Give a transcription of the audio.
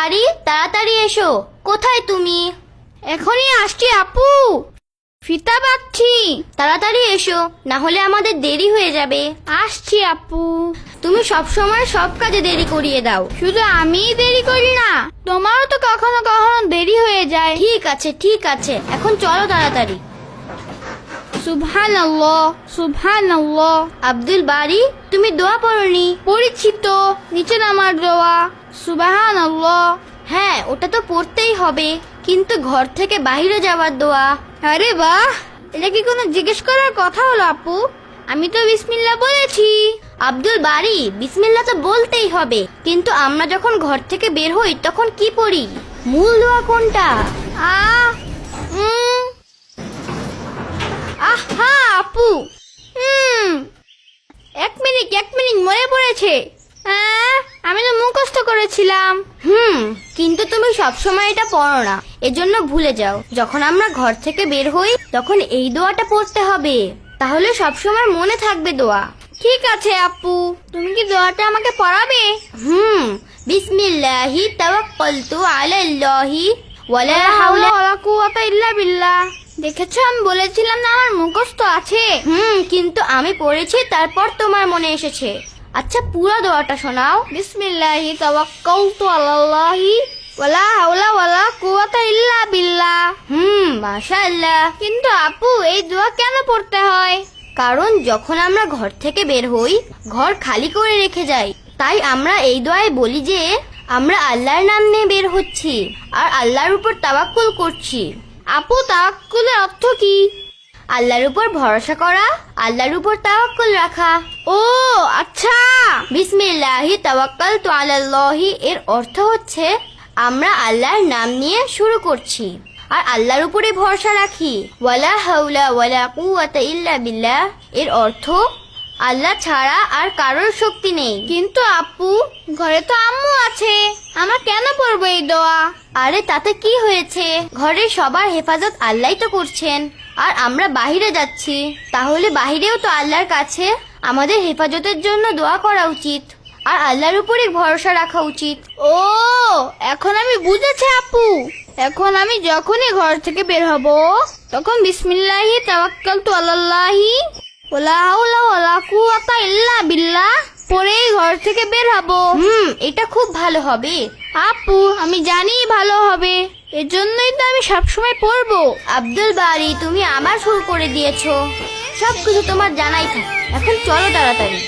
বাড়ি তাড়াতাড়ি এসো। কোথায় তুমি? এখনই আসছি আপু, ফিতা বাঁধছি। তাড়াতাড়ি এসো, না হলে আমাদের দেরি হয়ে যাবে। আসছি আপু। তুমি সব সময় সব কাজে দেরি করিয়ে দাও। শুধু আমিই দেরি করি না, তোমারও তো কখনো কখনো দেরি হয়ে যায়। ঠিক আছে ঠিক আছে, এখন চলো তাড়াতাড়ি। সুবহানাল্লাহ সুবহানাল্লাহ। আব্দুল বাড়ি, তুমি দোয়া পড়নি? পড়েছি তো, নিচে নামার দোয়া। সুবহানাল্লাহ। হ্যাঁ, ওটা তো পড়তেই হবে, কিন্তু ঘর থেকে বাইরে যাওয়ার দোয়া। আরে বাহ, এটা কি কোনো জিজ্ঞেস করার কথা হলো আপু? আমি তো বিসমিল্লাহ বলেছি। আব্দুল বাড়ি, বিসমিল্লাহ তো বলতেই হবে, কিন্তু আমরা যখন ঘর থেকে বের হই তখন কি পড়ি? মূল দোয়া কোনটা? আহা আপু, এক মিনিট মনে পড়েছে। আমি তো মুখস্থ করেছিলাম। কিন্তু তুমি সবসময় এটা পড়ো না, এজন্য ভুলে যাও। যখন আমরা ঘর থেকে বের হই তখন এই দোয়াটা পড়তে হবে, তাহলে সবসময় মনে থাকবে দোয়া। ঠিক আছে আপু, তুমি কি দোয়াটা আমাকে পড়াবে? বিসমিল্লাহি তাওয়াক্কালতু আলাল্লাহি ওয়ালা হাওলা হাওলা। ওয়ালা কুওয়াতা ইল্লা বিল্লাহ। দেখেছো, আমি বলেছিলাম না আমার মুখস্থ আছে। কিন্তু আমি পড়েছি, তারপর তোমার মনে এসেছে। আচ্ছা, পুরো দোয়াটা শোনাও। বিসমিল্লাহি তাওয়াক্কালতু আলাল্লাহি ওয়ালা হাওলা ওয়ালা কুওয়াতা ইল্লা বিল্লাহ। মাশাআল্লাহ। কিন্তু আপু, এই দোয়া কেন পড়তে হয়? কারণ যখন আমরা ঘর থেকে বের হই, ঘর খালি করে রেখে যাই। তাই আমরা এই দোয়ায় বলি যে আমরা আল্লাহর নাম নিয়ে বের হচ্ছি আর আল্লাহর উপর তাওয়াক্কুল করছি। আপু, তাওয়াক্কুলের অর্থ কি? আল্লাহর উপর ভরসা করা, আল্লাহর উপর তাওয়াক্কুল রাখা। ও আচ্ছা। বিসমিল্লাহি তাওয়াক্কালতু আলাল্লাহি এর অর্থ হচ্ছে আমরা আল্লাহর নাম নিয়ে শুরু করছি আর আল্লাহর উপরে ভরসা রাখি। ওয়ালা হাওলা ওয়ালা কুওয়াতা ইল্লা বিল্লাহ এর অর্থ আল্লাহ ছাড়া আর কারোর শক্তি নেই। কিন্তু আপু, ঘরে তো আম্মু আছে, আমরা কেন পড়বো এই দোয়া? আরে তাতে কি হয়েছে? ঘরের সবার হেফাজত আল্লাহই তো করছেন, আর আমরা বাহিরে যাচ্ছি, তাহলে বাহিরেও তো আল্লাহর কাছে আমাদের হেফাজতের জন্য দোয়া করা উচিত আর আল্লাহর উপরে ভরসা রাখা উচিত। ও, এখন আমি বুঝেছি আপু। এখন আমি যখনই ঘর থেকে বের হব তখন বিসমিল্লাহি তাওয়াক্কালতু আলাল্লাহি ওয়ালা হাওলা ওয়ালা কুওয়াতা ইল্লা বিল্লাহ পরেই ঘর থেকে বের হব। এটা খুব ভালো হবে। আপু, আমি জানি ভালো হবে, এজন্যই তো আমি সবসময় পড়বো। আব্দুল বাড়ি, তুমি আবার শুরু করে দিয়েছো। সবকিছু তোমার জানাই থাকে, এখন চলো তাড়াতাড়ি।